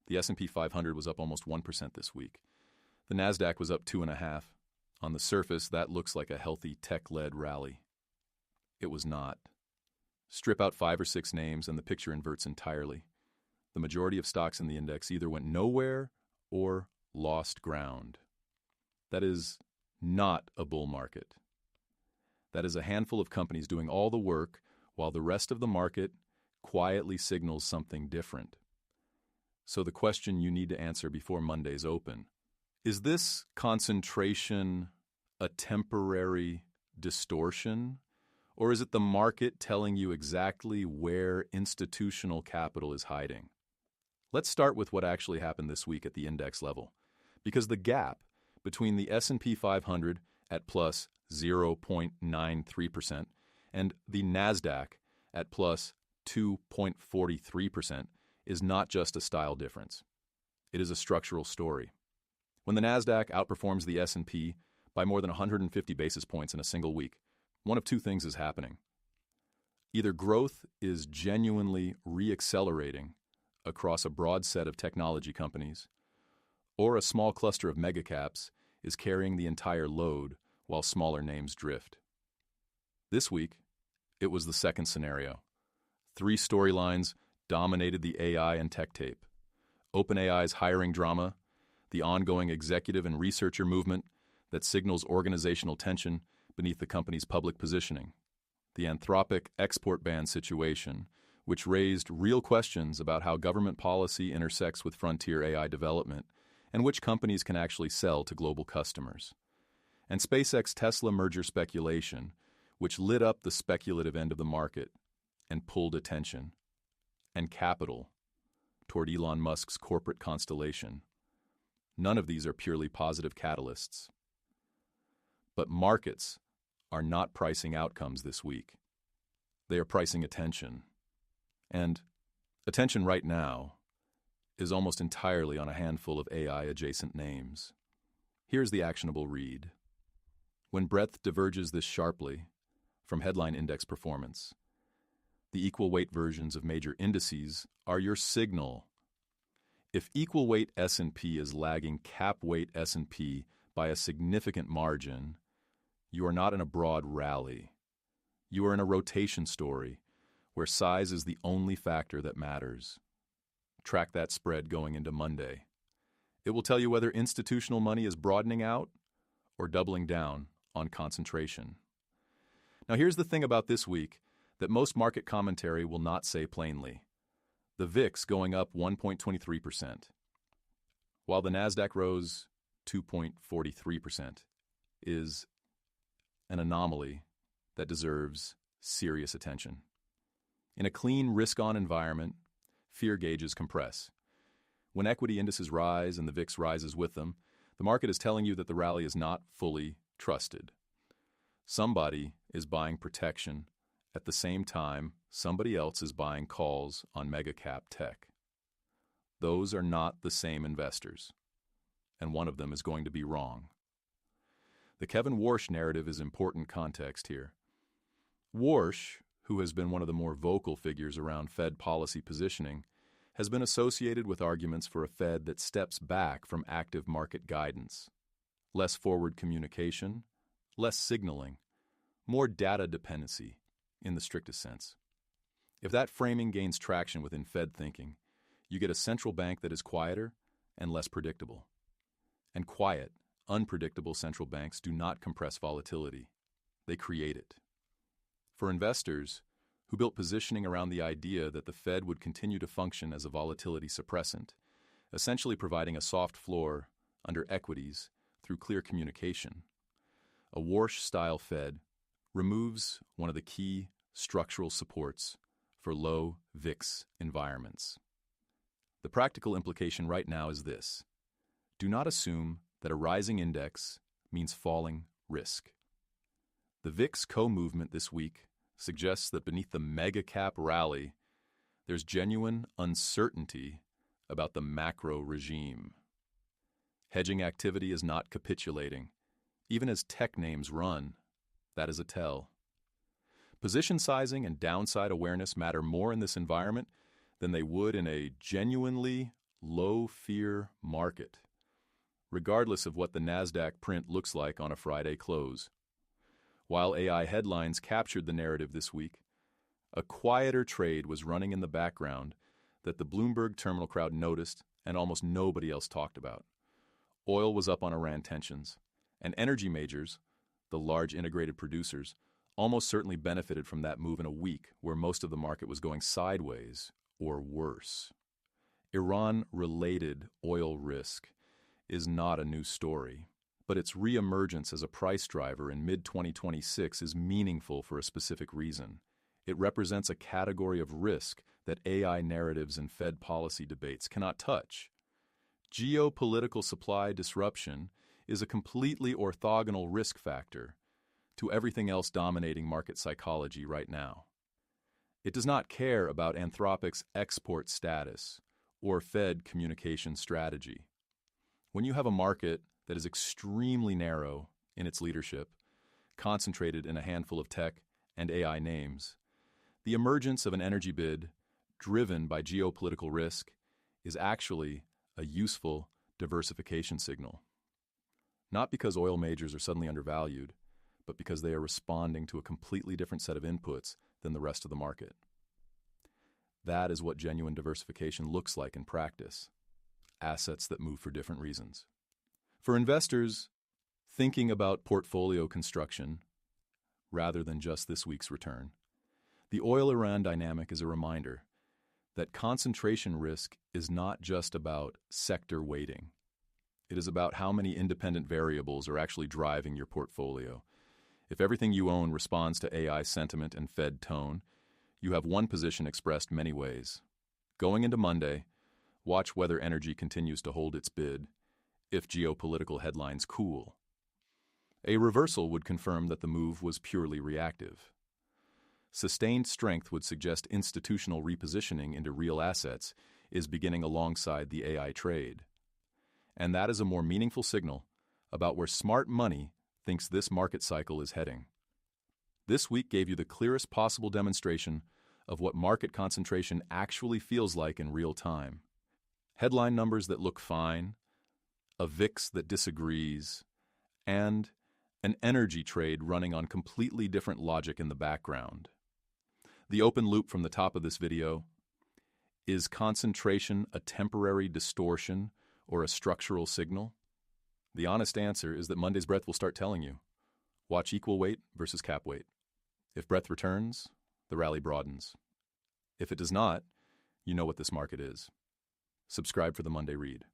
The S&P 500 was up almost 1% this week. The Nasdaq was up 2.5%. On the surface, that looks like a healthy tech-led rally. It was not. Strip out 5 or 6 names and the picture inverts entirely. The majority of stocks in the index either went nowhere or lost ground. That is not a bull market. That is a handful of companies doing all the work while the rest of the market quietly signals something different. So the question you need to answer before Monday's open: is this concentration a temporary distortion, or is it the market telling you exactly where institutional capital is hiding? Let's start with what actually happened this week at the index level, because the gap between the S&P 500 at plus 0.93% and the Nasdaq at plus 2.43% is not just a style difference. It is a structural story. When the Nasdaq outperforms the S&P by more than 150 basis points in a single week, one of two things is happening. Either growth is genuinely re-accelerating across a broad set of technology companies, or a small cluster of megacaps is carrying the entire load while smaller names drift. This week, it was the second scenario. 3 storylines dominated the AI and tech tape: OpenAI's hiring drama, the ongoing executive and researcher movement that signals organizational tension beneath the company's public positioning, the Anthropic export ban situation, which raised real questions about how government policy intersects with frontier AI development and which companies can actually sell to global customers, and SpaceX-Tesla merger speculation, which lit up the speculative end of the market and pulled attention and capital toward Elon Musk's corporate constellation. None of these are purely positive catalysts. But markets are not pricing outcomes this week. They are pricing attention. And attention right now is almost entirely on a handful of AI-adjacent names. Here's the actionable read. When breadth diverges this sharply from headline index performance, the equal weight versions of major indices are your signal. If equal weight S&P is lagging cap weight S&P by a significant margin, you are not in a broad rally. You are in a rotation story where size is the only factor that matters. Track that spread going into Monday. It will tell you whether institutional money is broadening out or doubling down on concentration. Now here's the thing about this week that most market commentary will not say plainly. The VIX going up 1.23%, while the Nasdaq rose 2.43%, is an anomaly that deserves serious attention. In a clean, risk-on environment, fear gauges compress. When equity indices rise and the VIX rises with them, the market is telling you that the rally is not fully trusted. Somebody is buying protection at the same time somebody else is buying calls on mega-cap tech. Those are not the same investors, and one of them is going to be wrong. The Kevin Warsh narrative is important context here. Warsh, who has been one of the more vocal figures around Fed policy positioning, has been associated with arguments for a Fed that steps back from active market guidance. Less forward communication, less signaling, more data dependency in the strictest sense. If that framing gains traction within Fed thinking, you get a central bank that is quieter and less predictable. And quiet, unpredictable central banks do not compress volatility. They create it. For investors who built positioning around the idea that the Fed would continue to function as a volatility suppressant, essentially providing a soft floor under equities through clear communication, a Warsh-style Fed removes one of the key structural supports for low VIX environments. The practical implication right now is this: do not assume that a rising index means falling risk. The VIX co-movement this week suggests that beneath the mega-cap rally, there's genuine uncertainty about the macro regime. Hedging activity is not capitulating. Even as tech names run, that is a tell. Position sizing and downside awareness matter more in this environment than they would in a genuinely low-fear market, regardless of what the Nasdaq print looks like on a Friday close. While AI headlines captured the narrative this week, a quieter trade was running in the background that the Bloomberg terminal crowd noticed and almost nobody else talked about. Oil was up on Iran tensions, and energy majors, the large integrated producers, almost certainly benefited from that move in a week where most of the market was going sideways or worse. Iran-related oil risk is not a new story, but its reemergence as a price driver in mid-2026 is meaningful for a specific reason. It represents a category of risk that AI narratives and Fed policy debates cannot touch. Geopolitical supply disruption is a completely orthogonal risk factor to everything else dominating market psychology right now. It does not care about Anthropic's export status or Fed communication strategy. When you have a market that is extremely narrow in its leadership, concentrated in a handful of tech and AI names, the emergence of an energy bid driven by geopolitical risk is actually a useful diversification signal. Not because oil majors are suddenly undervalued, but because they are responding to a completely different set of inputs than the rest of the market. That is what genuine diversification looks like in practice. Assets that move for different reasons. For investors thinking about portfolio construction rather than just this week's return, the oil-Iran dynamic is a reminder that concentration risk is not just about sector weighting. It is about how many independent variables are actually driving your portfolio. If everything you own responds to AI sentiment and Fed tone, you have one position expressed many ways. Going into Monday, watch whether energy continues to hold its bid, if geopolitical headlines cool. A reversal would confirm that the move was purely reactive. Sustained strength would suggest institutional repositioning into real assets is beginning alongside the AI trade. And that is a more meaningful signal about where smart money thinks this market cycle is heading. This week gave you the clearest possible demonstration of what market concentration actually feels like in real time. Headline numbers that look fine, a VIX that disagrees, and an energy trade running on completely different logic in the background. The open loop from the top of this video: is concentration a temporary distortion or a structural signal? The honest answer is that Monday's breadth will start telling you. Watch equal weight versus cap weight. If breadth returns, the rally broadens. If it does not, you know what this market is. Subscribe for the Monday read.